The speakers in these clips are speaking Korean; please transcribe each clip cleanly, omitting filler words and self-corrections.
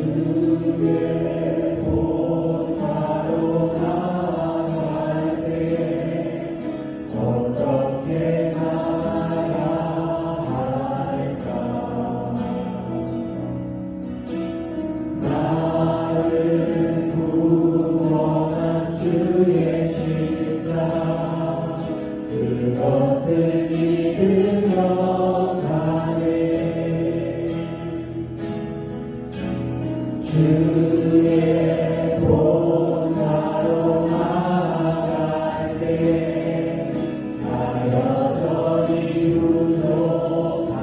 주의 보좌로 나아갈 때 나 여전히 부족하나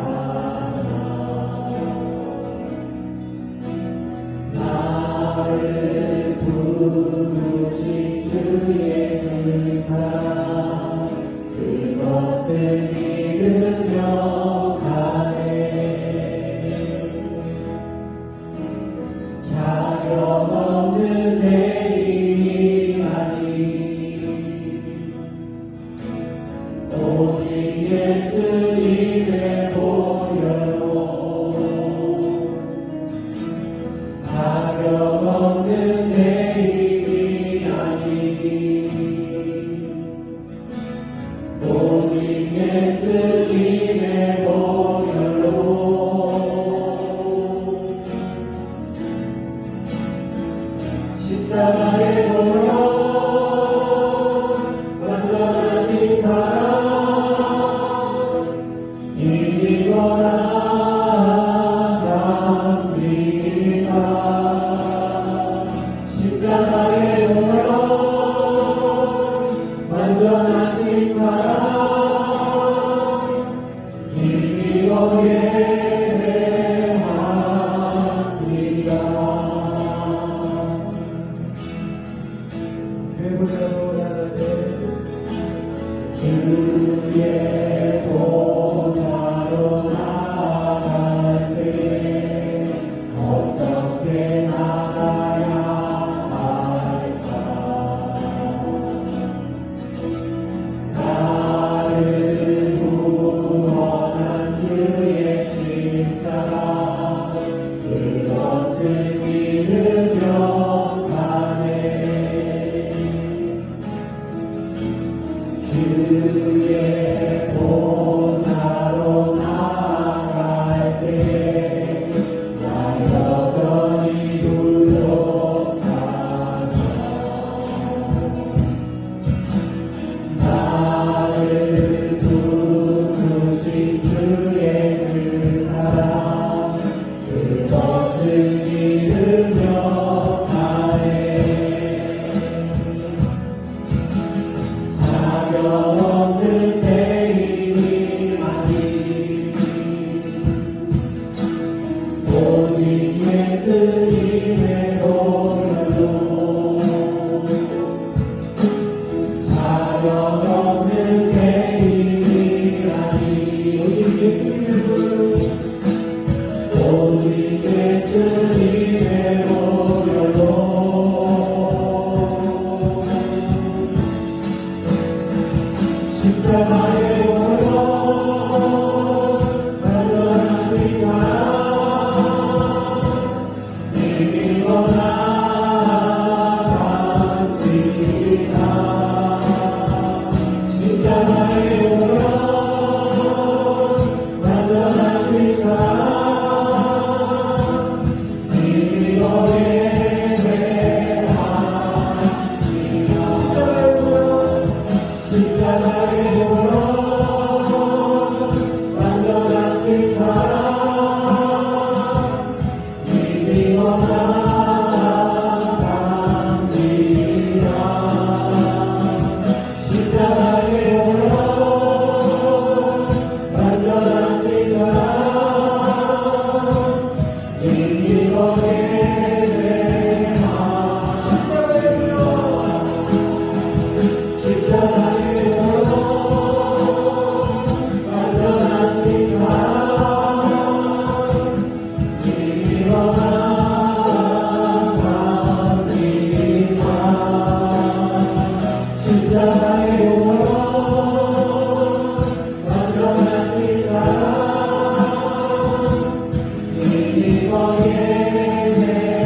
나를 부르신 주의 그 사랑 그것을 믿으며 가네 자격 없는 내 힘이 아니 오직 예수님의 보혈로 자격 없는 내 힘이 아니 오직 예수님의 보혈로 십자가의 보혈 완전하신 사랑 이기거나 감리다 십자가의 보혈 완전하신 사랑 이기거나 주의 보좌로 나아갈 때 어떻게 나가야 할까 나를 구원한 주의 십자가 그것을 믿으며 가네 주의 보좌로 나아갈 때 나 여전히 부족하나 나를 부르신 주의 그 사랑 그것을 믿으며 가네 자격 없는 내 힘이 아니 오직 예수님의 보혈로 자격 없는 내 힘이 아니 오직 예수님의 보혈로 십자가의 보혈 완전하신 사랑 이기거나 감리다 십자가의 보혈 완전하신 사랑 이기거나 십자가의 보혈 완전하신 사랑 이기거나 감리다 십자가의 보혈 완전하신 사랑 이기거나 십자가의 십자가의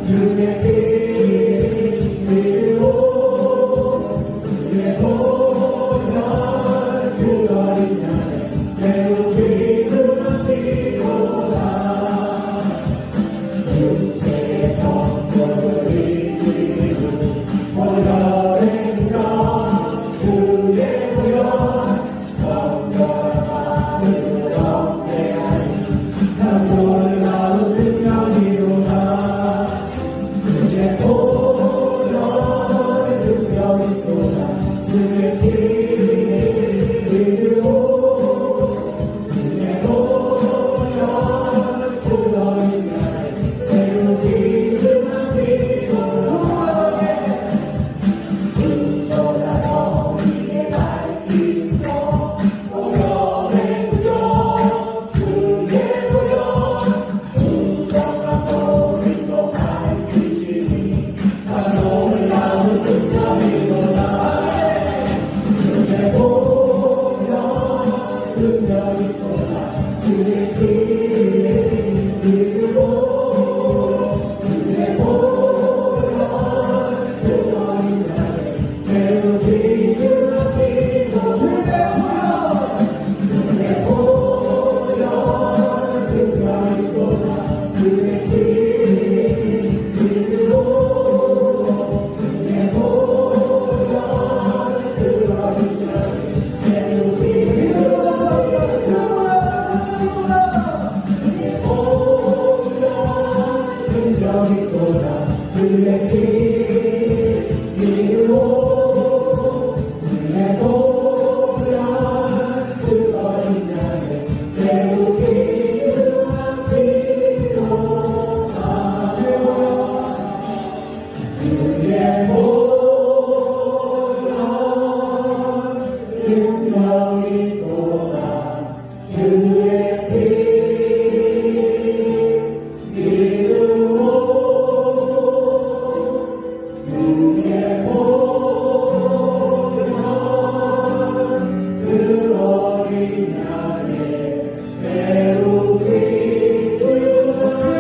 주의 피 흘리고 주의 보혈 그 어린 양의 매우 귀중한 피로다. 주의 정결을 이기고 보혈의 자 주의 보혈 정결함을 정죄하니 난 놀라운 능력이로다. 주의 보혈 능력이로다. 주의 피 흘리고 주의 보혈 그 어린 양의 매우 귀중한 피로다. 그보다 더 위에 밝히고 보혈의 구정 주의 보혈 부정한 모든 밝히시니 다 놀라운 능력이로다. 주의 보혈 능력이로다. 주의 피 흘리고 주의 보혈 그 어린 양의 매우 귀중한 피로다. 주의 보혈 능력이로다. 주의 피 흘리고 주의 보혈 그 어린 양의 매우 귀중한 주의 보혈 능력이로다. 주의 피 흘리고 주의 보혈 그 어린 양의 매우 귀중한 피로다. 주의 보혈 능력이로다. 주의 피 흘리고 주의 보혈 그 어린 양의 매우 귀중한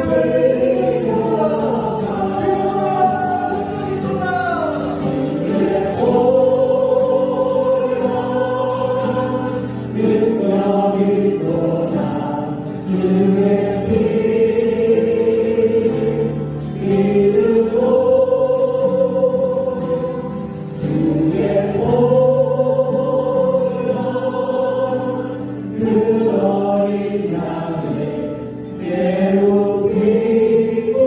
피로다. 주의 보혈 능력이로다. 주의 피 흘리고 주의 보혈 그 어린 양의 매우 귀중한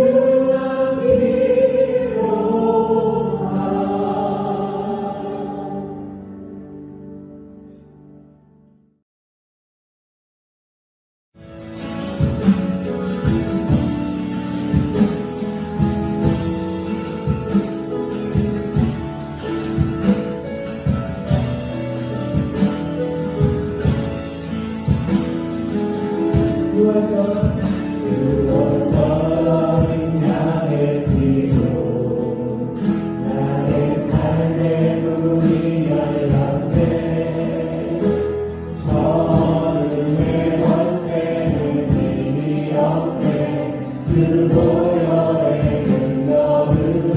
피로다. 어린 양의 피로 나의 삶의 문이 열렸네. 천음의 권세는 힘이 없네. 그 보혈의 능력으로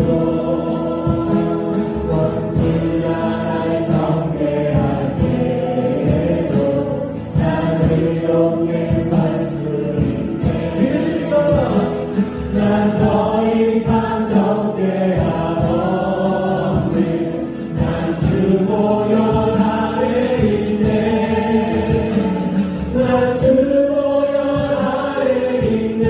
원수가 날 정죄할 때에도 난 의롭게 살 수 있네. 난 더 이상 정죄함 없네. 난 주 보혈 아래 있네. 난 주 보혈 아래 있네.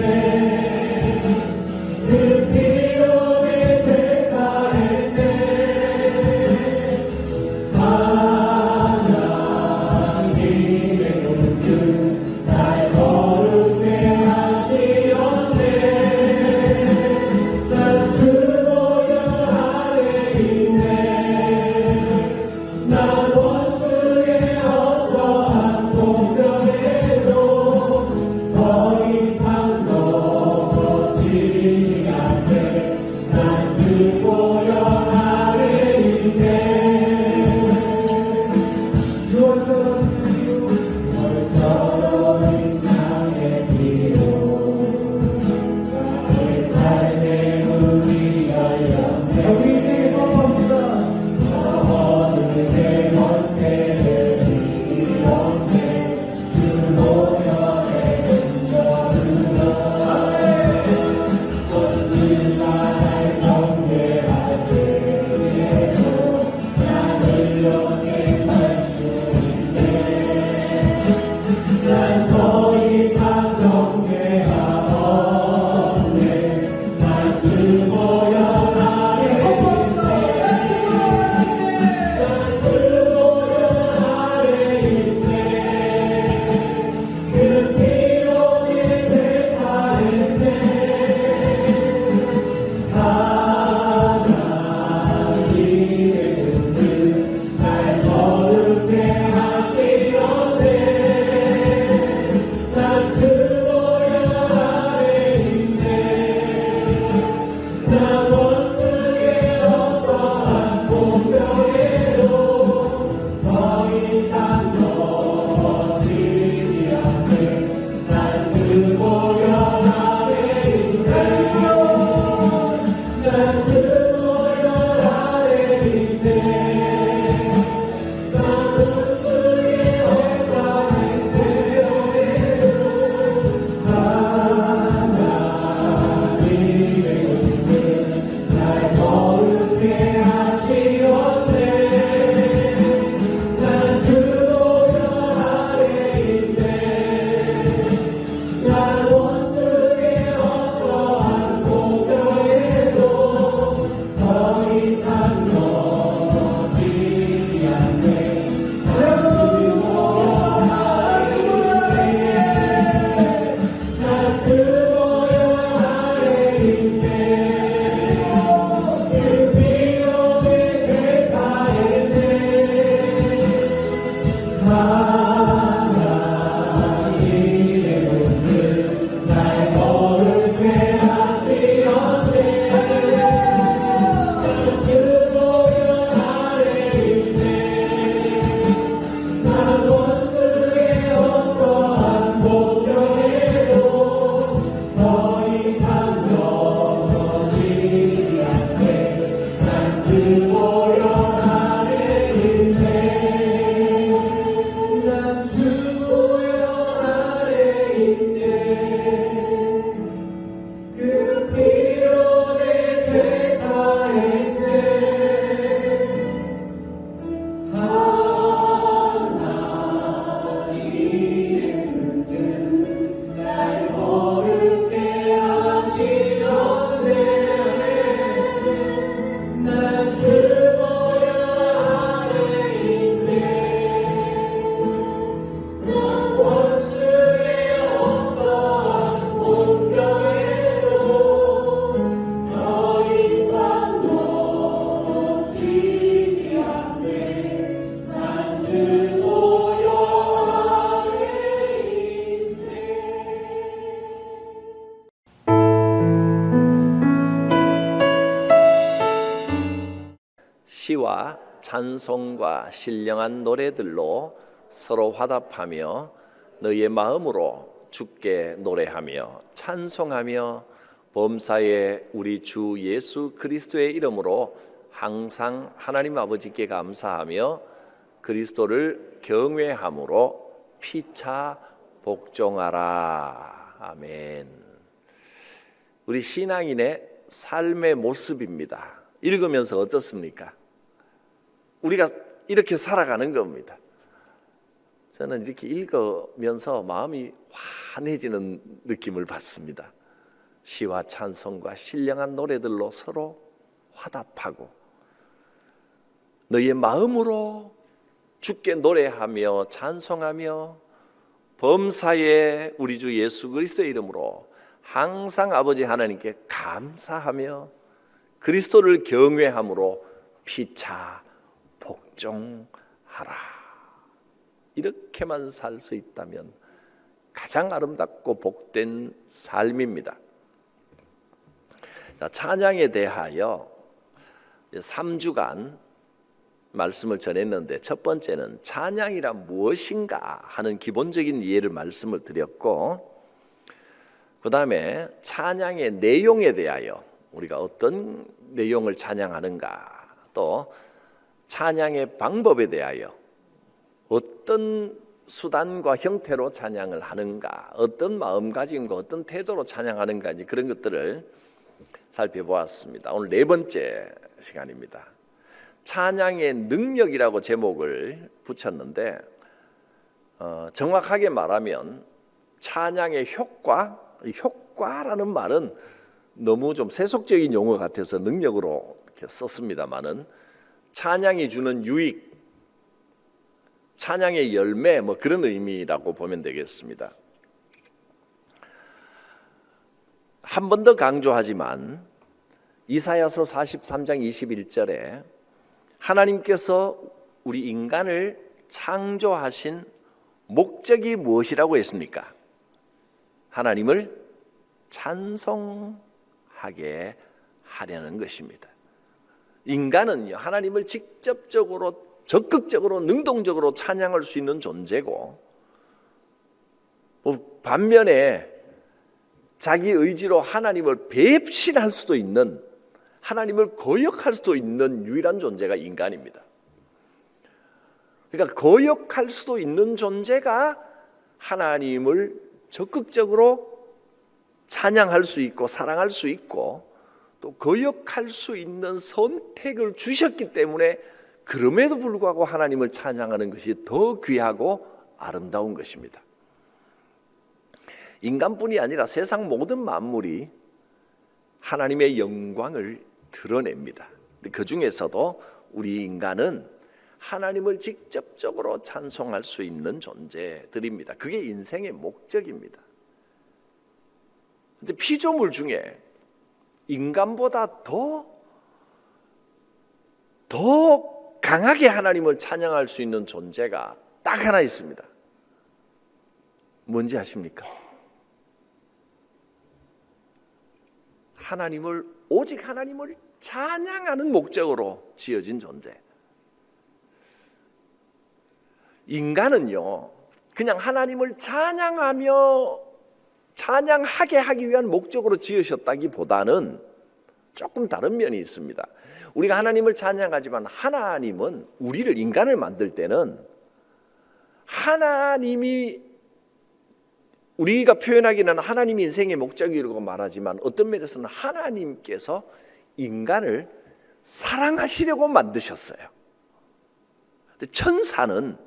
시와 찬송과 신령한 노래들로 서로 화답하며 너희의 마음으로 주께 노래하며 찬송하며 범사에 우리 주 예수 그리스도의 이름으로 항상 하나님 아버지께 감사하며 그리스도를 경외함으로 피차 복종하라. 아멘. 우리 신앙인의 삶의 모습입니다. 읽으면서 어떻습니까? 우리가 이렇게 살아가는 겁니다. 저는 이렇게 읽으면서 마음이 환해지는 느낌을 받습니다. 시와 찬송과 신령한 노래들로 서로 화답하고 너희의 마음으로 주께 노래하며 찬송하며 범사에 우리 주 예수 그리스도의 이름으로 항상 아버지 하나님께 감사하며 그리스도를 경외함으로 피차 복종하라. 이렇게만 살 수 있다면 가장 아름답고 복된 삶입니다. 찬양에 대하여 3주간 말씀을 전했는데, 첫 번째는 찬양이란 무엇인가 하는 기본적인 이해를 말씀을 드렸고, 그 다음에 찬양의 내용에 대하여 우리가 어떤 내용을 찬양하는가, 또 찬양의 방법에 대하여 어떤 수단과 형태로 찬양을 하는가, 어떤 마음가짐과 어떤 태도로 찬양하는가, 이제 그런 것들을 살펴보았습니다. 오늘 네 번째 시간입니다. 찬양의 능력이라고 제목을 붙였는데, 정확하게 말하면 찬양의 효과라는 말은 너무 좀 세속적인 용어 같아서 능력으로 이렇게 썼습니다만은, 찬양이 주는 유익, 찬양의 열매, 뭐 그런 의미라고 보면 되겠습니다. 한 번 더 강조하지만 이사야서 43장 21절에 하나님께서 우리 인간을 창조하신 목적이 무엇이라고 했습니까? 하나님을 찬송하게 하려는 것입니다. 인간은요, 하나님을 직접적으로, 적극적으로, 능동적으로 찬양할 수 있는 존재고, 반면에 자기 의지로 하나님을 배신할 수도 있는, 하나님을 거역할 수도 있는 유일한 존재가 인간입니다. 그러니까 거역할 수도 있는 존재가 하나님을 적극적으로 찬양할 수 있고 사랑할 수 있고, 또 거역할 수 있는 선택을 주셨기 때문에 그럼에도 불구하고 하나님을 찬양하는 것이 더 귀하고 아름다운 것입니다. 인간뿐이 아니라 세상 모든 만물이 하나님의 영광을 드러냅니다. 그 중에서도 우리 인간은 하나님을 직접적으로 찬송할 수 있는 존재들입니다. 그게 인생의 목적입니다. 근데 피조물 중에 인간보다 더 강하게 하나님을 찬양할 수 있는 존재가 딱 하나 있습니다. 뭔지 아십니까? 오직 하나님을 찬양하는 목적으로 지어진 존재. 인간은요, 그냥 하나님을 찬양하게 하기 위한 목적으로 지으셨다기보다는 조금 다른 면이 있습니다. 우리가 하나님을 찬양하지만 하나님은 우리를, 인간을 만들 때는 하나님이, 우리가 표현하기는 하나님이 인생의 목적이라고 말하지만 어떤 면에서는 하나님께서 인간을 사랑하시려고 만드셨어요. 근데 천사는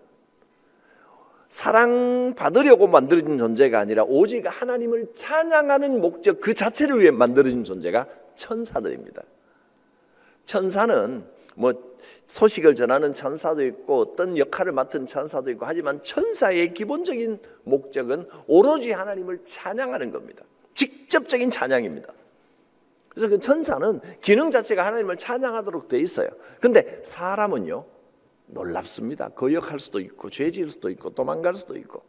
사랑받으려고 만들어진 존재가 아니라 오직 하나님을 찬양하는 목적 그 자체를 위해 만들어진 존재가 천사들입니다. 천사는 소식을 전하는 천사도 있고 어떤 역할을 맡은 천사도 있고, 하지만 천사의 기본적인 목적은 오로지 하나님을 찬양하는 겁니다. 직접적인 찬양입니다. 그래서 그 천사는 기능 자체가 하나님을 찬양하도록 돼 있어요. 그런데 사람은요, 놀랍습니다. 거역할 수도 있고 죄 지을 수도 있고 도망갈 수도 있고.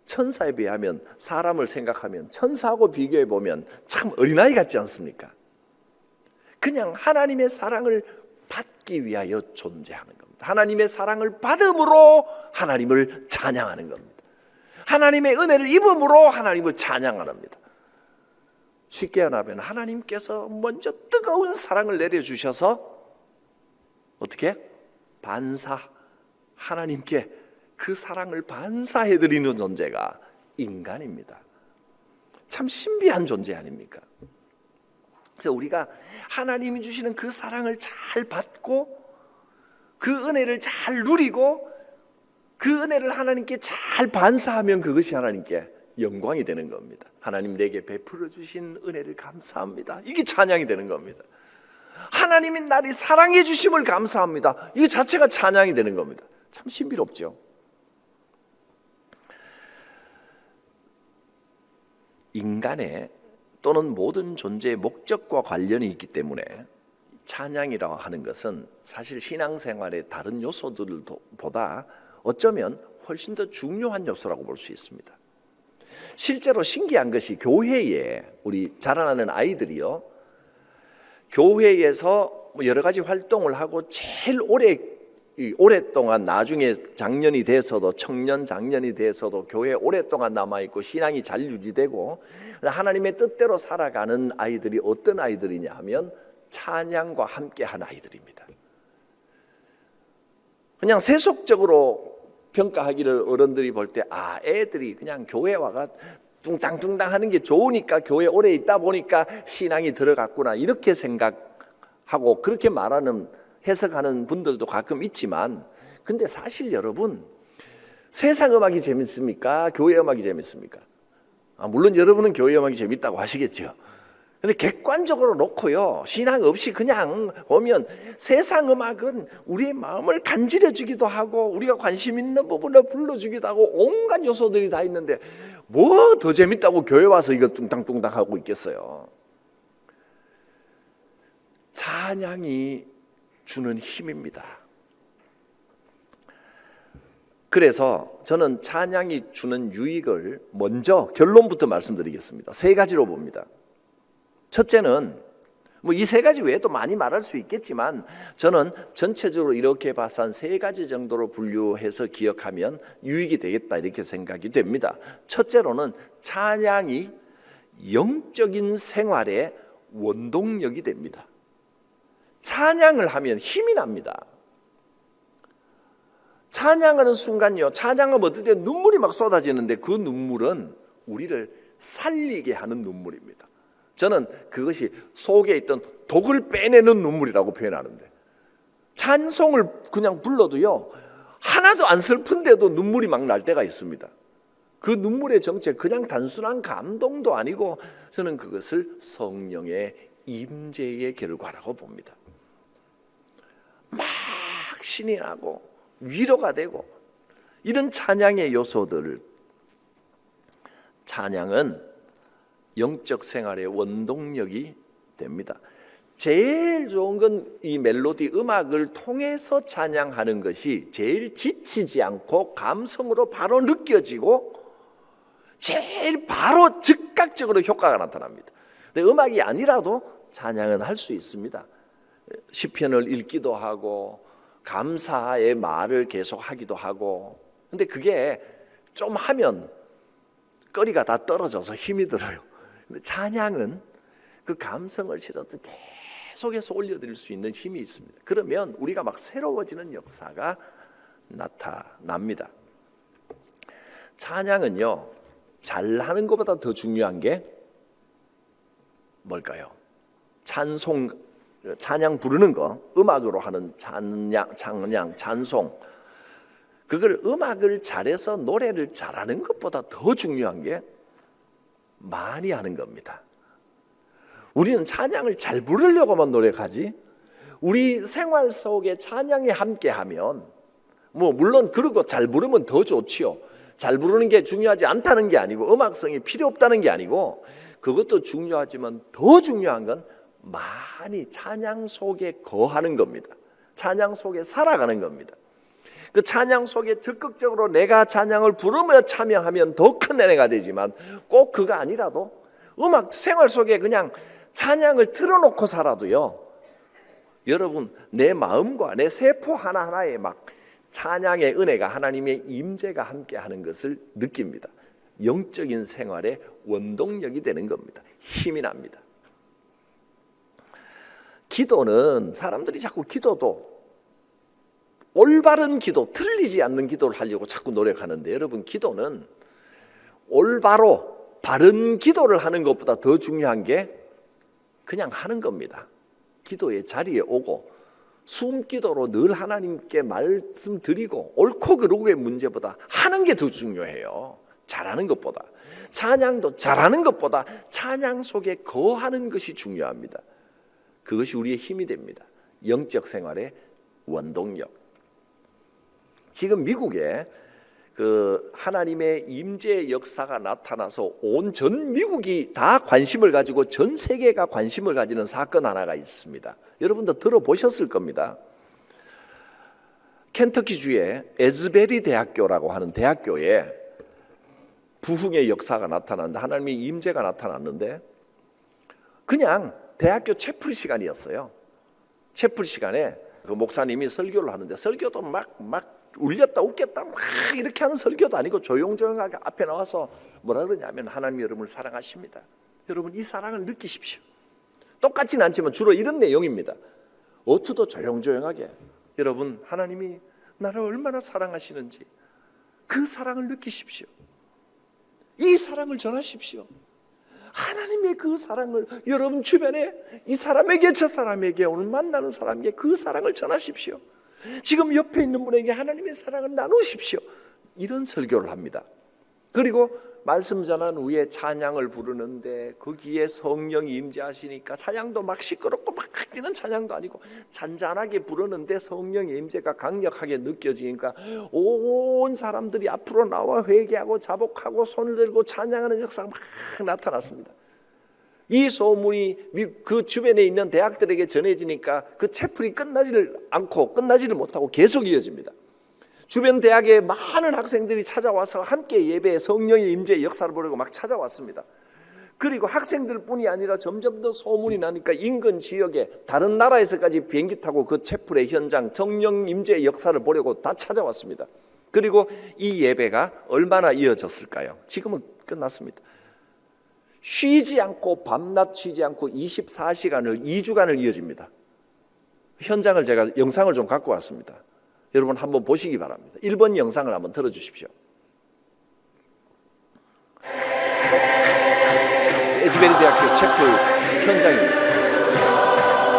천사에 비하면, 사람을 생각하면, 천사하고 비교해 보면 참 어린아이 같지 않습니까? 그냥 하나님의 사랑을 받기 위하여 존재하는 겁니다. 하나님의 사랑을 받음으로 하나님을 찬양하는 겁니다. 하나님의 은혜를 입음으로 하나님을 찬양합니다. 쉽게 말하면 하나님께서 먼저 뜨거운 사랑을 내려주셔서 어떻게? 하나님께 그 사랑을 반사해드리는 존재가 인간입니다. 참 신비한 존재 아닙니까? 그래서 우리가 하나님이 주시는 그 사랑을 잘 받고 그 은혜를 잘 누리고 그 은혜를 하나님께 잘 반사하면 그것이 하나님께 영광이 되는 겁니다. 하나님 내게 베풀어 주신 은혜를 감사합니다. 이게 찬양이 되는 겁니다. 하나님이 나를 사랑해 주심을 감사합니다. 이게 자체가 찬양이 되는 겁니다. 참 신비롭죠. 인간의 또는 모든 존재의 목적과 관련이 있기 때문에 찬양이라고 하는 것은 사실 신앙생활의 다른 요소들보다 어쩌면 훨씬 더 중요한 요소라고 볼 수 있습니다. 실제로 신기한 것이 교회에 우리 자라나는 아이들이요, 교회에서 여러 가지 활동을 하고 제일 오랫동안 나중에 장년이 돼서도 청년 장년이 돼서도 교회에 오랫동안 남아있고 신앙이 잘 유지되고 하나님의 뜻대로 살아가는 아이들이 어떤 아이들이냐 하면 찬양과 함께한 아이들입니다. 그냥 세속적으로 평가하기를 어른들이 볼 때 애들이 그냥 교회 와가 뚱땅뚱땅 하는 게 좋으니까 교회 오래 있다 보니까 신앙이 들어갔구나 이렇게 생각하고 그렇게 말하는 해석하는 분들도 가끔 있지만, 근데 사실 여러분, 세상 음악이 재밌습니까? 교회 음악이 재밌습니까? 물론 여러분은 교회 음악이 재밌다고 하시겠죠. 근데 객관적으로 놓고요, 신앙 없이 그냥 보면 세상 음악은 우리의 마음을 간지러 주기도 하고 우리가 관심 있는 부분을 불러주기도 하고 온갖 요소들이 다 있는데 뭐 더 재밌다고 교회 와서 이거 뚱땅뚱땅 하고 있겠어요. 찬양이 주는 힘입니다. 그래서 저는 찬양이 주는 유익을 먼저 결론부터 말씀드리겠습니다. 세 가지로 봅니다. 첫째는 이 세 가지 외에도 많이 말할 수 있겠지만 저는 전체적으로 이렇게 봐서 한 세 가지 정도로 분류해서 기억하면 유익이 되겠다 이렇게 생각이 됩니다. 첫째로는 찬양이 영적인 생활의 원동력이 됩니다. 찬양을 하면 힘이 납니다. 찬양하는 순간요, 찬양하면 어떨 때 눈물이 막 쏟아지는데 그 눈물은 우리를 살리게 하는 눈물입니다. 저는 그것이 속에 있던 독을 빼내는 눈물이라고 표현하는데, 찬송을 그냥 불러도요 하나도 안 슬픈데도 눈물이 막 날 때가 있습니다. 그 눈물의 정체 그냥 단순한 감동도 아니고 저는 그것을 성령의 임재의 결과라고 봅니다. 막 신이 나고 위로가 되고 이런 찬양의 요소들을, 찬양은 영적 생활의 원동력이 됩니다. 제일 좋은 건 이 멜로디 음악을 통해서 찬양하는 것이 제일 지치지 않고 감성으로 바로 느껴지고 제일 바로 즉각적으로 효과가 나타납니다. 근데 음악이 아니라도 찬양은 할 수 있습니다. 시편을 읽기도 하고 감사의 말을 계속 하기도 하고, 근데 그게 좀 하면 거리가 다 떨어져서 힘이 들어요. 근데 찬양은 그 감성을 실어서 계속해서 올려드릴 수 있는 힘이 있습니다. 그러면 우리가 막 새로워지는 역사가 나타납니다. 찬양은요, 잘하는 것보다 더 중요한 게 뭘까요? 찬양 부르는 거, 음악으로 하는 찬송, 그걸 음악을 잘해서 노래를 잘하는 것보다 더 중요한 게 많이 하는 겁니다. 우리는 찬양을 잘 부르려고만 노력하지, 우리 생활 속에 찬양이 함께하면 물론 그러고 잘 부르면 더 좋지요. 잘 부르는 게 중요하지 않다는 게 아니고 음악성이 필요 없다는 게 아니고 그것도 중요하지만 더 중요한 건 많이 찬양 속에 거하는 겁니다. 찬양 속에 살아가는 겁니다. 그 찬양 속에 적극적으로 내가 찬양을 부르며 참여하면 더 큰 은혜가 되지만 꼭 그거 아니라도 음악 생활 속에 그냥 찬양을 틀어놓고 살아도요, 여러분, 내 마음과 내 세포 하나하나에 막 찬양의 은혜가, 하나님의 임재가 함께하는 것을 느낍니다. 영적인 생활의 원동력이 되는 겁니다. 힘이 납니다. 기도는 사람들이 자꾸 기도도 올바른 기도, 틀리지 않는 기도를 하려고 자꾸 노력하는데, 여러분, 기도는 올바로 바른 기도를 하는 것보다 더 중요한 게 그냥 하는 겁니다. 기도의 자리에 오고 숨기도로 늘 하나님께 말씀드리고 옳고 그르고의 문제보다 하는 게 더 중요해요. 잘하는 것보다. 찬양도 잘하는 것보다 찬양 속에 거하는 것이 중요합니다. 그것이 우리의 힘이 됩니다. 영적 생활의 원동력. 지금 미국에 그 하나님의 임재의 역사가 나타나서 온 전 미국이 다 관심을 가지고 전 세계가 관심을 가지는 사건 하나가 있습니다. 여러분도 들어보셨을 겁니다. 켄터키주의 에즈베리 대학교라고 하는 대학교에 부흥의 역사가 나타났는데, 하나님의 임재가 나타났는데, 그냥 대학교 채플 시간이었어요. 채플 시간에 그 목사님이 설교를 하는데, 설교도 막 울렸다 웃겠다 막 이렇게 하는 설교도 아니고 조용조용하게 앞에 나와서 뭐라 그러냐면, 하나님 여러분을 사랑하십니다. 여러분, 이 사랑을 느끼십시오. 똑같지는 않지만 주로 이런 내용입니다. 어투도 조용조용하게, 여러분, 하나님이 나를 얼마나 사랑하시는지 그 사랑을 느끼십시오. 이 사랑을 전하십시오. 하나님의 그 사랑을 여러분 주변에 이 사람에게 저 사람에게 오늘 만나는 사람에게 그 사랑을 전하십시오. 지금 옆에 있는 분에게 하나님의 사랑을 나누십시오. 이런 설교를 합니다. 그리고 말씀 전한 후에 찬양을 부르는데 거기에 성령이 임재하시니까 찬양도 막 시끄럽고 막 뛰는 찬양도 아니고 잔잔하게 부르는데 성령의 임재가 강력하게 느껴지니까 온 사람들이 앞으로 나와 회개하고 자복하고 손을 들고 찬양하는 역사가 막 나타났습니다. 이 소문이 그 주변에 있는 대학들에게 전해지니까 그 채플이 끝나지를 못하고 계속 이어집니다. 주변 대학에 많은 학생들이 찾아와서 함께 예배에 성령의 임재의 역사를 보려고 막 찾아왔습니다. 그리고 학생들뿐이 아니라 점점 더 소문이 나니까 인근 지역에 다른 나라에서까지 비행기 타고 그 채플의 현장, 성령 임재의 역사를 보려고 다 찾아왔습니다. 그리고 이 예배가 얼마나 이어졌을까요? 지금은 끝났습니다. 쉬지 않고 밤낮 쉬지 않고 24시간을 2주간을 이어집니다. 현장을 제가 영상을 좀 갖고 왔습니다. 여러분 한번 보시기 바랍니다. 1번 영상을 한번 들어주십시오. 에즈베리 대학교 채플 현장입니다.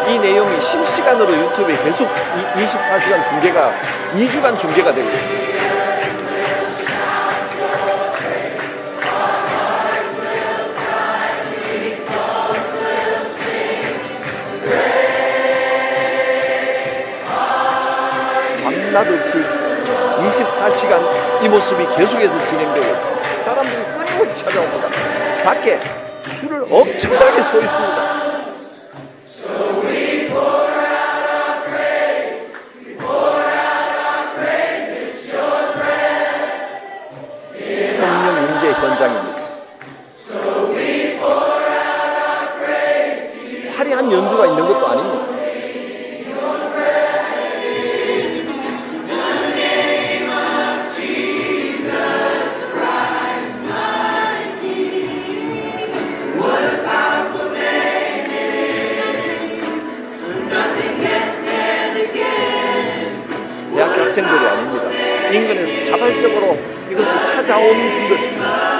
이 내용이 실시간으로 유튜브에 계속 24시간 중계가 2주간 중계가 되고 있습니다. 밤낮 없이 24시간 이 모습이 계속해서 진행되고 있습니다. 사람들이 끊임없이 찾아옵니다. 밖에 줄을 엄청나게 서 있습니다. 성령 임재 현장입니다. 화려한 연주가 있는 것도 아닙니다. 대학교 학생들이 아닙니다. 인근에서 자발적으로 이것을 찾아온 분들입니다.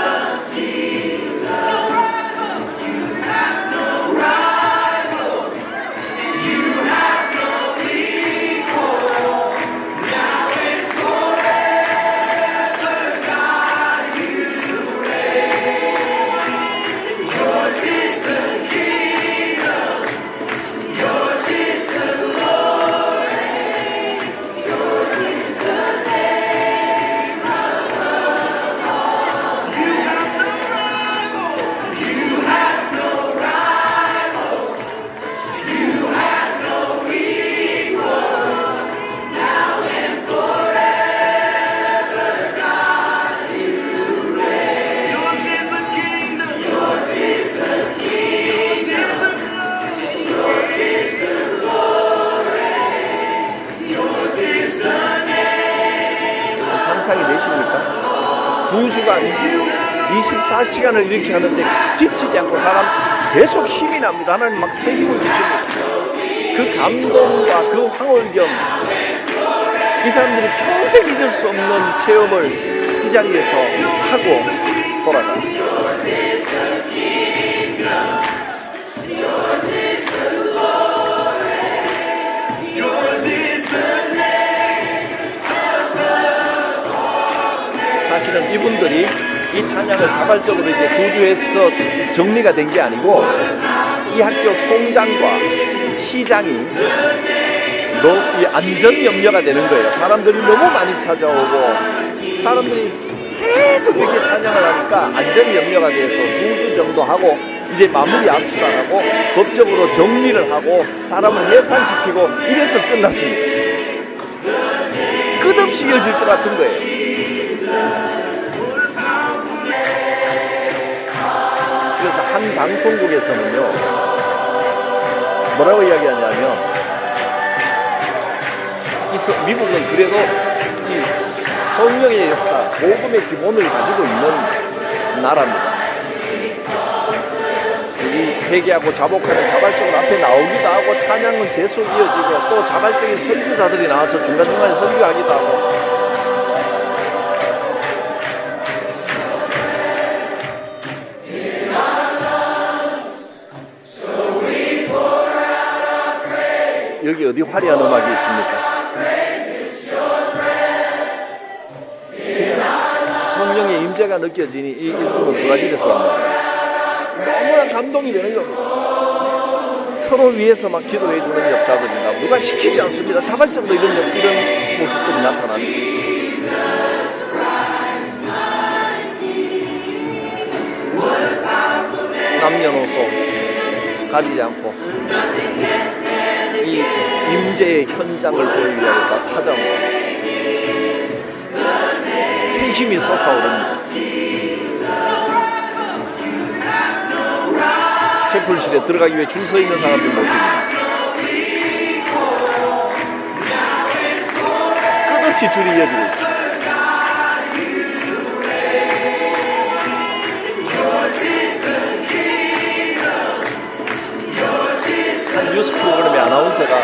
2주간 24시간을 이렇게 하는데 지치지 않고 사람 계속 힘이 납니다. 하나님 막 새 힘을 주십니다. 그 감동과 그 황홀경, 이 사람들이 평생 잊을 수 없는 체험을 이 자리에서 하고 돌아갑니다. 사실은 이분들이 이 찬양을 자발적으로 이제 구주해서 정리가 된 게 아니고 이 학교 총장과 시장이 이 안전 염려가 되는 거예요. 사람들이 너무 많이 찾아오고 사람들이 계속 이렇게 찬양을 하니까 안전 염려가 돼서 2주 정도 하고 이제 마무리 압수를 하고 법적으로 정리를 하고 사람을 해산시키고 이래서 끝났습니다. 끝없이 이어질 것 같은 거예요. 그래서 한 방송국에서는요 뭐라고 이야기하냐면 미국은 그래도 이 성령의 역사, 복음의 기본을 가지고 있는 나라입니다. 이 회개하고 자복하는 자발적으로 앞에 나오기도 하고 찬양은 계속 이어지고 또 자발적인 설교사들이 나와서 중간중간에 설교하기도 하고 여기 어디 화려한 음악이 있습니까? 성령의 임재가 느껴지니 이 일부는 브라질에서 왔나 너무나 감동이 되는 겁니다. 서로 위해서 막 기도해 주는 역사들이나 누가 시키지 않습니다. 자발적으로 이런 모습들이 나타납니다. 남녀노소 가리지 않고 이 임재의 현장을 보이기 위하여 다 찾아옵니다. 새 힘이 솟아오릅니다. 채플실에 들어가기 위해 줄 서 있는 사람들 모습입니다. 끝없이 줄이 이어지고 있습니다. 한 뉴스 프로그램의 아나운서가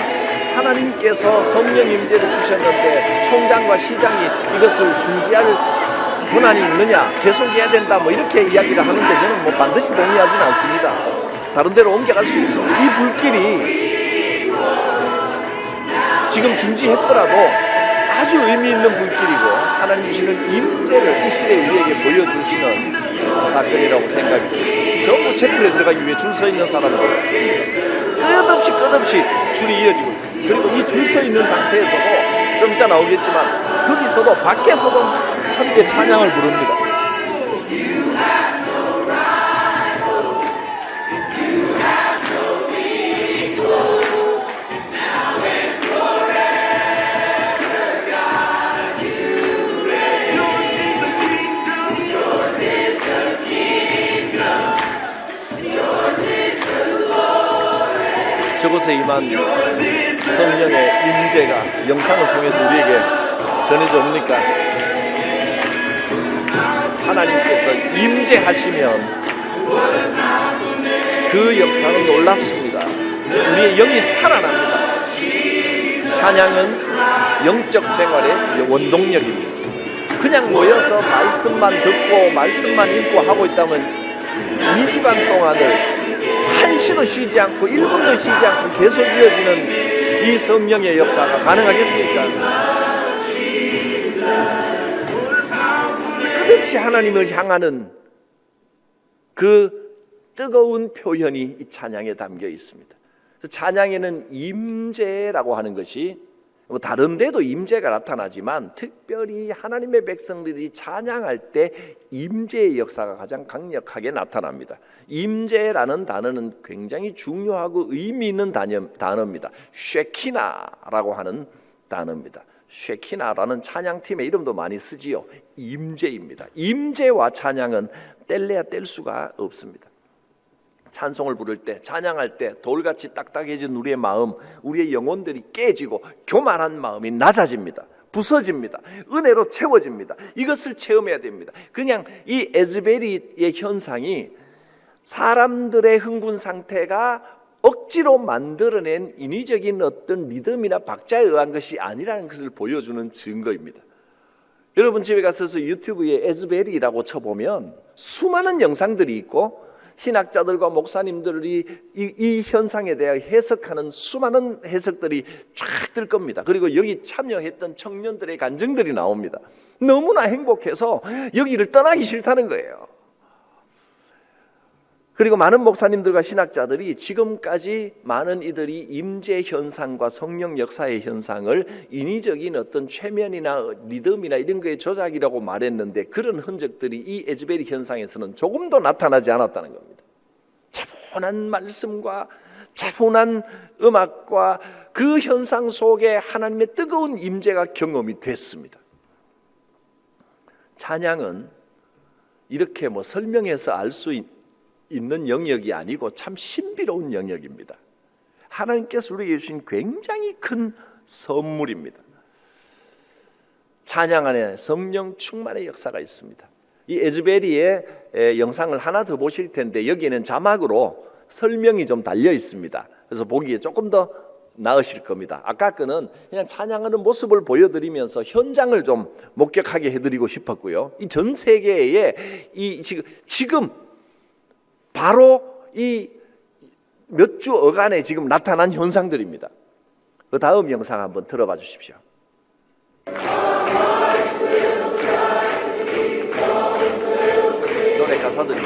하나님께서 성령 임재를 주셨는데 총장과 시장이 이것을 중지할 권한이 있느냐, 계속해야 된다, 뭐 이렇게 이야기를 하는데 저는 뭐 반드시 동의하지는 않습니다. 다른 데로 옮겨갈 수 있어. 이 불길이 지금 중지했더라도 아주 의미 있는 불길이고 하나님 주시는 임재를 이 시대에 우리에게 보여주시는 사건이라고 생각이 듭니다. 전부 채플에 들어가기 위해 줄 서 있는 사람들 끝없이 줄이 이어지고 있습니다. 그리고 이 줄 서 있는 상태에서도 좀 이따 나오겠지만 거기서도 밖에서도 함께 찬양을 부릅니다. 저곳에 임한 성령의 임재가 영상을 통해서 우리에게 전해져 옵니까? 하나님께서 임재하시면 그 역사는 놀랍습니다. 우리의 영이 살아납니다. 찬양은 영적 생활의 원동력입니다. 그냥 모여서 말씀만 듣고 말씀만 읽고 하고 있다면 2주간 동안을 한시도 쉬지 않고 1분도 쉬지 않고 계속 이어지는 이 성령의 역사가 가능하겠습니까? 끝없이 하나님을 향하는 그 뜨거운 표현이 이 찬양에 담겨 있습니다. 찬양에는 임재라고 하는 것이 뭐 다른 데도 임재가 나타나지만 특별히 하나님의 백성들이 찬양할 때 임재의 역사가 가장 강력하게 나타납니다. 임재라는 단어는 굉장히 중요하고 의미 있는 단어입니다. 쉐키나라고 하는 단어입니다. 쉐키나라는 찬양팀의 이름도 많이 쓰지요. 임재입니다. 임재와 찬양은 뗄래야 뗄 수가 없습니다. 찬송을 부를 때, 찬양할 때 돌같이 딱딱해진 우리의 마음, 우리의 영혼들이 깨지고 교만한 마음이 낮아집니다. 부서집니다. 은혜로 채워집니다. 이것을 체험해야 됩니다. 그냥 이 에즈베리의 현상이 사람들의 흥분 상태가 억지로 만들어낸 인위적인 어떤 리듬이나 박자에 의한 것이 아니라는 것을 보여주는 증거입니다. 여러분 집에 가서 유튜브에 에즈베리라고 쳐보면 수많은 영상들이 있고 신학자들과 목사님들이 이 현상에 대해 해석하는 수많은 해석들이 쫙 뜰 겁니다. 그리고 여기 참여했던 청년들의 간증들이 나옵니다. 너무나 행복해서 여기를 떠나기 싫다는 거예요. 그리고 많은 목사님들과 신학자들이 지금까지 많은 이들이 임재 현상과 성령 역사의 현상을 인위적인 어떤 최면이나 리듬이나 이런 거의 조작이라고 말했는데 그런 흔적들이 이 에즈베리 현상에서는 조금도 나타나지 않았다는 겁니다. 차분한 말씀과 차분한 음악과 그 현상 속에 하나님의 뜨거운 임재가 경험이 됐습니다. 찬양은 이렇게 설명해서 알 수 있는 영역이 아니고 참 신비로운 영역입니다. 하나님께서 우리에게 주신 굉장히 큰 선물입니다. 찬양 안에 성령 충만의 역사가 있습니다. 이 에즈베리의 영상을 하나 더 보실 텐데 여기에는 자막으로 설명이 좀 달려 있습니다. 그래서 보기에 조금 더 나으실 겁니다. 아까 거는 그냥 찬양하는 모습을 보여드리면서 현장을 좀 목격하게 해드리고 싶었고요. 이 전 세계에 지금 바로 이 몇 주 어간에 지금 나타난 현상들입니다. 그 다음 영상 한번 들어봐 주십시오. 노래 가사들이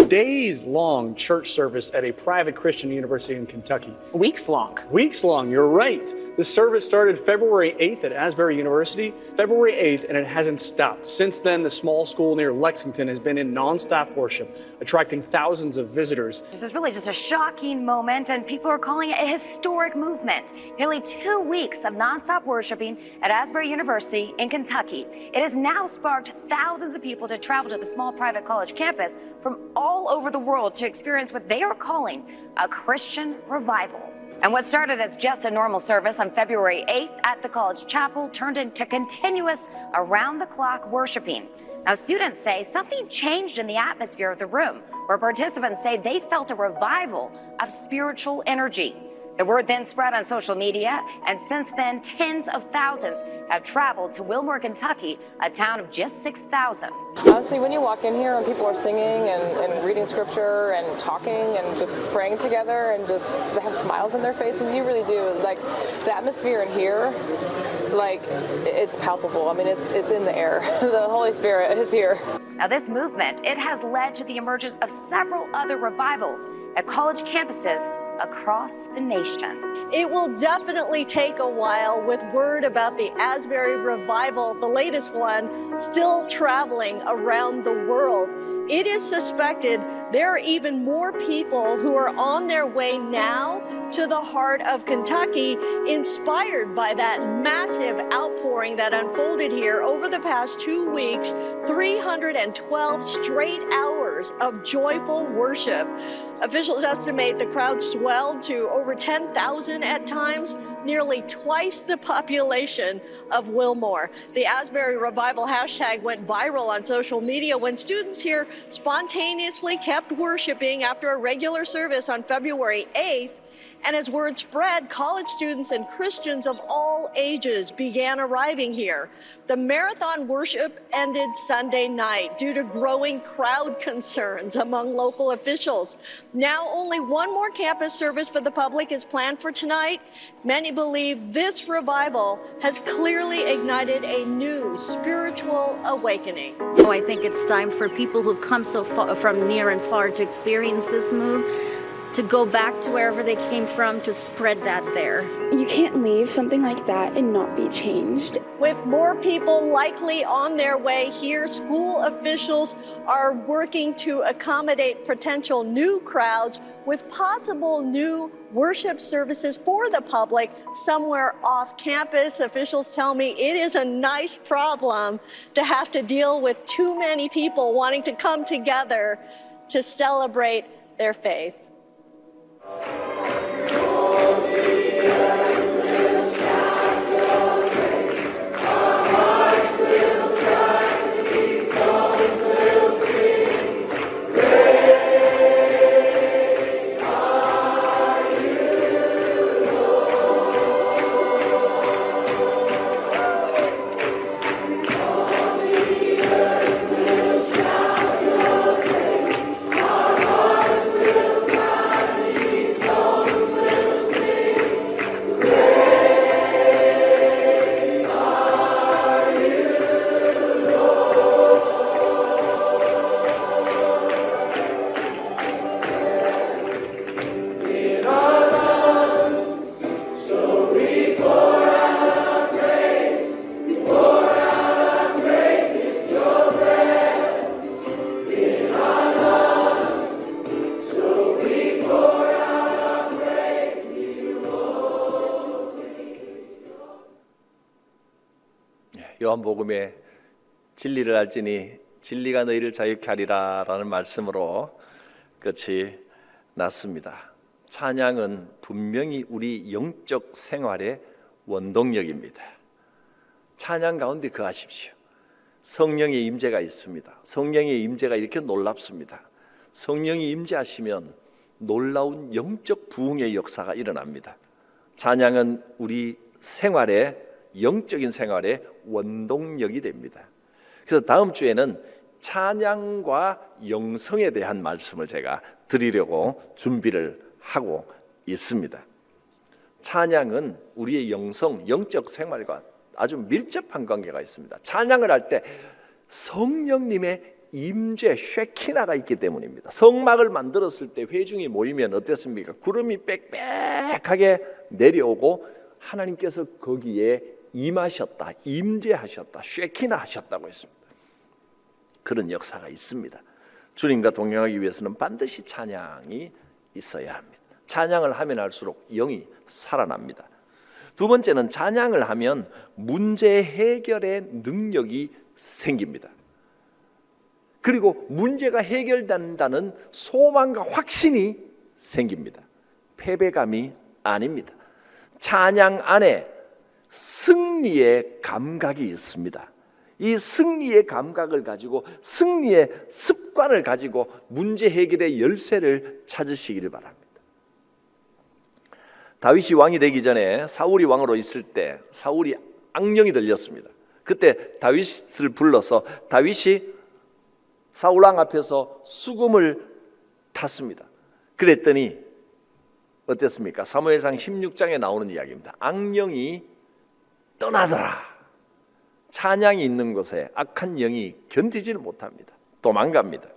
days-long church service at a private Christian university in Kentucky. Weeks long. Weeks long, you're right. The service started February 8th at Asbury University, February 8th, and it hasn't stopped. Since then, the small school near Lexington has been in nonstop worship, attracting thousands of visitors. This is really just a shocking moment, and people are calling it a historic movement. Nearly 2 weeks of nonstop worshiping at Asbury University in Kentucky. It has now sparked thousands of people to travel to the small private college campus from all over the world to experience what they are calling a Christian revival. And what started as just a normal service on February 8th at the college chapel turned into continuous around-the-clock worshiping. Now, students say something changed in the atmosphere of the room, where participants say they felt a revival of spiritual energy. The word then spread on social media, and since then, tens of thousands have traveled to Wilmore, Kentucky, a town of just 6,000. Honestly, when you walk in here and people are singing and reading scripture and talking and just praying together and just they have smiles on their faces, you really do. Like, the atmosphere in here, like, it's palpable. I mean, it's in the air. The Holy Spirit is here. Now, this movement, it has led to the emergence of several other revivals at college campuses across the nation. It will definitely take a while with word about the Asbury Revival, the latest one, still traveling around the world. It is suspected there are even more people who are on their way now to the heart of Kentucky, inspired by that massive outpouring that unfolded here over the past 2 weeks, 312 straight hours of joyful worship. Officials estimate the crowd swelled to over 10,000 at times, nearly twice the population of Wilmore. The Asbury Revival hashtag went viral on social media when students here spontaneously kept worshiping after a regular service on February 8th. And as word spread, college students and Christians of all ages began arriving here. The marathon worship ended Sunday night due to growing crowd concerns among local officials. Now only one more campus service for the public is planned for tonight. Many believe this revival has clearly ignited a new spiritual awakening. So I think it's time for people who've come so far from near and far to experience this move to go back to wherever they came from, to spread that there. You can't leave something like that and not be changed. With more people likely on their way here, school officials are working to accommodate potential new crowds with possible new worship services for the public somewhere off campus. Officials tell me it is a nice problem to have to deal with too many people wanting to come together to celebrate their faith. 요한복음에 진리를 알지니 진리가 너희를 자유케 하리라 라는 말씀으로 끝이 났습니다. 찬양은 분명히 우리 영적 생활의 원동력입니다. 찬양 가운데 거하십시오. 성령의 임재가 있습니다. 성령의 임재가 이렇게 놀랍습니다. 성령이 임재하시면 놀라운 영적 부흥의 역사가 일어납니다. 찬양은 우리 생활의 영적인 생활의 원동력이 됩니다. 그래서 다음 주에는 찬양과 영성에 대한 말씀을 제가 드리려고 준비를 하고 있습니다. 찬양은 우리의 영적 생활과 아주 밀접한 관계가 있습니다. 찬양을 할 때 성령님의 임재, 쉐키나가 있기 때문입니다. 성막을 만들었을 때 회중이 모이면 어땠습니까? 구름이 빽빽하게 내려오고 하나님께서 거기에 임하셨다, 임재하셨다, 쉐키나 하셨다고 했습니다. 그런 역사가 있습니다. 주님과 동행하기 위해서는 반드시 찬양이 있어야 합니다. 찬양을 하면 할수록 영이 살아납니다. 두 번째는 찬양을 하면 문제 해결의 능력이 생깁니다. 그리고 문제가 해결된다는 소망과 확신이 생깁니다. 패배감이 아닙니다. 찬양 안에 승리의 감각이 있습니다. 이 승리의 감각을 가지고 승리의 습관을 가지고 문제 해결의 열쇠를 찾으시기를 바랍니다. 다윗이 왕이 되기 전에 사울이 왕으로 있을 때 사울이 악령이 들렸습니다. 그때 다윗을 불러서 다윗이 사울 왕 앞에서 수금을 탔습니다. 그랬더니 어땠습니까? 사무엘상 16장에 나오는 이야기입니다. 악령이 떠나더라. 찬양이 있는 곳에 악한 영이 견디지를 못합니다. 도망갑니다.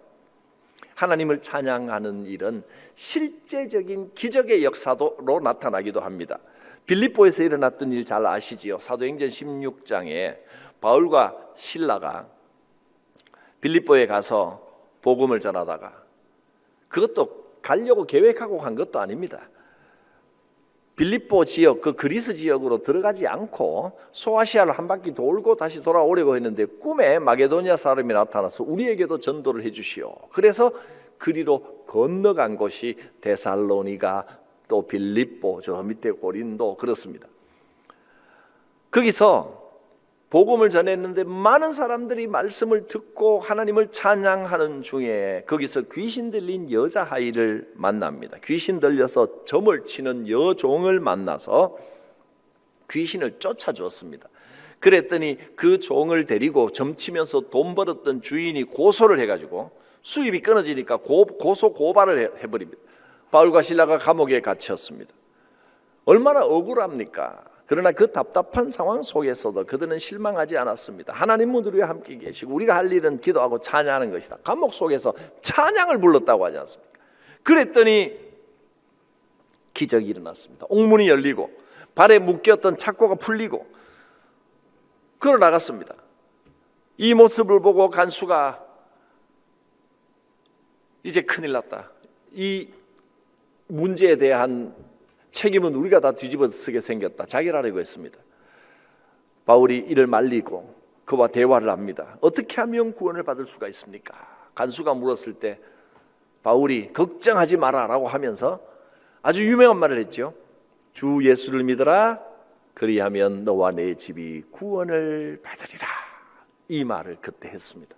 하나님을 찬양하는 일은 실제적인 기적의 역사로 나타나기도 합니다. 빌립보에서 일어났던 일 잘 아시지요? 사도행전 16장에 바울과 실라가 빌립보에 가서 복음을 전하다가, 그것도 가려고 계획하고 간 것도 아닙니다. 빌립보 지역, 그 그리스 지역으로 들어가지 않고 소아시아를 한 바퀴 돌고 다시 돌아오려고 했는데 꿈에 마게도니아 사람이 나타나서 우리에게도 전도를 해주시오. 그래서 그리로 건너간 곳이 데살로니가, 또 빌립보, 저 밑에 고린도, 그렇습니다. 거기서 복음을 전했는데 많은 사람들이 말씀을 듣고 하나님을 찬양하는 중에 거기서 귀신 들린 여자아이를 만납니다. 귀신 들려서 점을 치는 여종을 만나서 귀신을 쫓아주었습니다. 그랬더니 그 종을 데리고 점치면서 돈 벌었던 주인이 고소를 해가지고 수입이 끊어지니까 고소 고발을 해버립니다. 바울과 실라가 감옥에 갇혔습니다. 얼마나 억울합니까? 그러나 그 답답한 상황 속에서도 그들은 실망하지 않았습니다. 하나님 우리와 함께 계시고 우리가 할 일은 기도하고 찬양하는 것이다. 감옥 속에서 찬양을 불렀다고 하지 않습니까? 그랬더니 기적이 일어났습니다. 옥문이 열리고 발에 묶였던 착고가 풀리고 걸어 나갔습니다. 이 모습을 보고 간수가 이제 큰일 났다. 이 문제에 대한 책임은 우리가 다 뒤집어 쓰게 생겼다. 자결하려고 했습니다. 바울이 이를 말리고 그와 대화를 합니다. 어떻게 하면 구원을 받을 수가 있습니까? 간수가 물었을 때 바울이 걱정하지 마라라고 하면서 아주 유명한 말을 했죠. 주 예수를 믿어라. 그리하면 너와 내 집이 구원을 받으리라. 이 말을 그때 했습니다.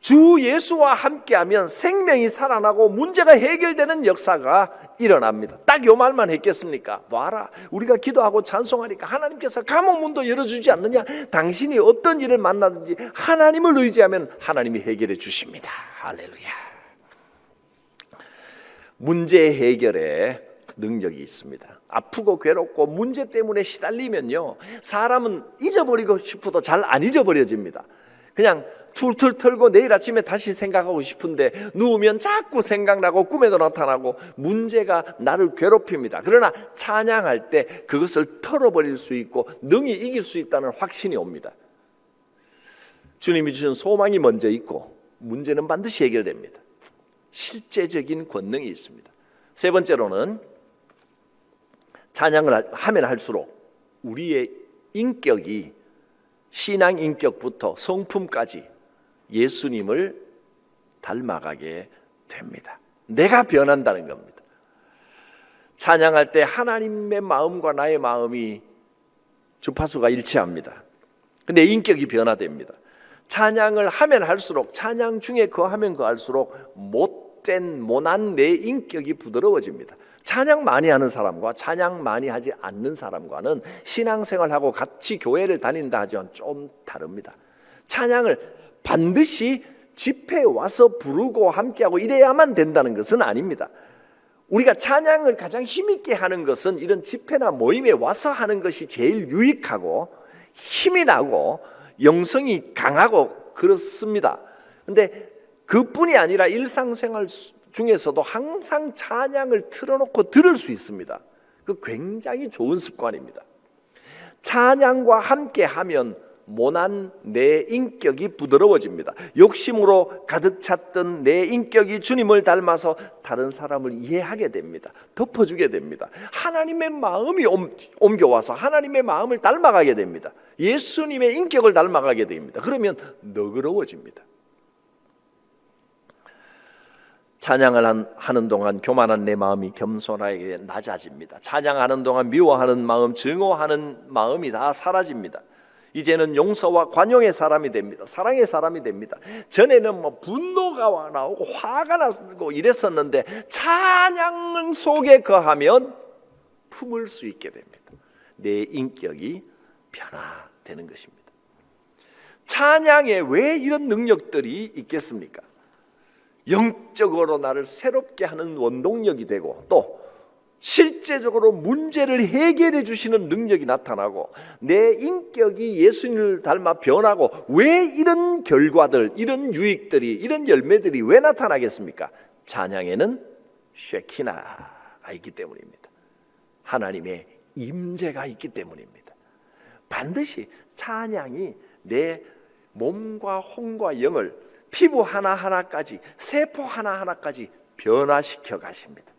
주 예수와 함께하면 생명이 살아나고 문제가 해결되는 역사가 일어납니다. 딱 요 말만 했겠습니까? 봐라, 우리가 기도하고 찬송하니까 하나님께서 감옥 문도 열어주지 않느냐? 당신이 어떤 일을 만나든지 하나님을 의지하면 하나님이 해결해 주십니다. 할렐루야. 문제 해결에 능력이 있습니다. 아프고 괴롭고 문제 때문에 시달리면요, 사람은 잊어버리고 싶어도 잘 안 잊어버려집니다. 그냥 툴툴 털고 내일 아침에 다시 생각하고 싶은데 누우면 자꾸 생각나고 꿈에도 나타나고 문제가 나를 괴롭힙니다. 그러나 찬양할 때 그것을 털어버릴 수 있고 능히 이길 수 있다는 확신이 옵니다. 주님이 주신 소망이 먼저 있고 문제는 반드시 해결됩니다. 실제적인 권능이 있습니다. 세 번째로는 찬양을 하면 할수록 우리의 인격이 신앙 인격부터 성품까지 예수님을 닮아가게 됩니다. 내가 변한다는 겁니다. 찬양할 때 하나님의 마음과 나의 마음이 주파수가 일치합니다. 근데 인격이 변화됩니다. 찬양을 하면 할수록, 찬양 중에 거하면 거할수록 못된 모난 내 인격이 부드러워집니다. 찬양 많이 하는 사람과 찬양 많이 하지 않는 사람과는 신앙생활하고 같이 교회를 다닌다 하지만 좀 다릅니다. 찬양을 반드시 집회에 와서 부르고 함께하고 이래야만 된다는 것은 아닙니다. 우리가 찬양을 가장 힘있게 하는 것은 이런 집회나 모임에 와서 하는 것이 제일 유익하고 힘이 나고 영성이 강하고 그렇습니다. 그런데 그뿐이 아니라 일상생활 중에서도 항상 찬양을 틀어놓고 들을 수 있습니다. 그 굉장히 좋은 습관입니다. 찬양과 함께 하면 모난 내 인격이 부드러워집니다. 욕심으로 가득 찼던 내 인격이 주님을 닮아서 다른 사람을 이해하게 됩니다. 덮어주게 됩니다. 하나님의 마음이 옮겨와서 하나님의 마음을 닮아가게 됩니다. 예수님의 인격을 닮아가게 됩니다. 그러면 너그러워집니다. 찬양을 하는 동안 교만한 내 마음이 겸손하게 낮아집니다. 찬양하는 동안 미워하는 마음, 증오하는 마음이 다 사라집니다. 이제는 용서와 관용의 사람이 됩니다. 사랑의 사람이 됩니다. 전에는 분노가 나오고 화가 나고 이랬었는데 찬양 속에 거하면 품을 수 있게 됩니다. 내 인격이 변화되는 것입니다. 찬양에 왜 이런 능력들이 있겠습니까? 영적으로 나를 새롭게 하는 원동력이 되고 또 실제적으로 문제를 해결해 주시는 능력이 나타나고 내 인격이 예수님을 닮아 변하고 왜 이런 결과들, 이런 유익들이, 이런 열매들이 왜 나타나겠습니까? 찬양에는 쉐키나가 있기 때문입니다. 하나님의 임재가 있기 때문입니다. 반드시 찬양이 내 몸과 혼과 영을 피부 하나하나까지, 세포 하나하나까지 변화시켜 가십니다.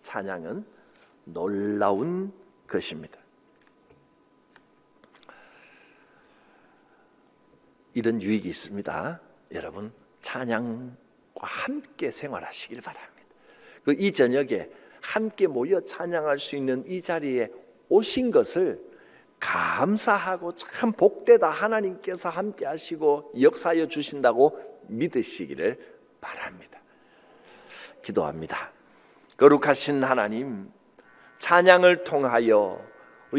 찬양은 놀라운 것입니다. 이런 유익이 있습니다. 여러분, 찬양과 함께 생활하시길 바랍니다. 이 저녁에 함께 모여 찬양할 수 있는 이 자리에 오신 것을 감사하고 참 복되다, 하나님께서 함께 하시고 역사하여 주신다고 믿으시기를 바랍니다. 기도합니다. 거룩하신 하나님, 찬양을 통하여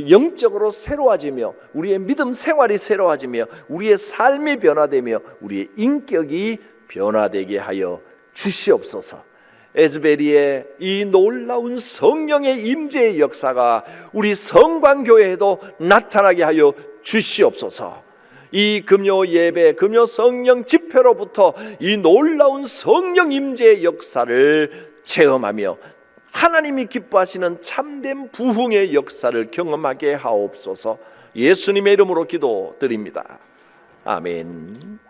영적으로 새로워지며 우리의 믿음 생활이 새로워지며 우리의 삶이 변화되며 우리의 인격이 변화되게 하여 주시옵소서. 에즈베리의 이 놀라운 성령의 임재의 역사가 우리 성광교회에도 나타나게 하여 주시옵소서. 이 금요 예배, 금요 성령 집회로부터 이 놀라운 성령 임재의 역사를 체험하며 하나님이 기뻐하시는 참된 부흥의 역사를 경험하게 하옵소서. 예수님의 이름으로 기도드립니다. 아멘.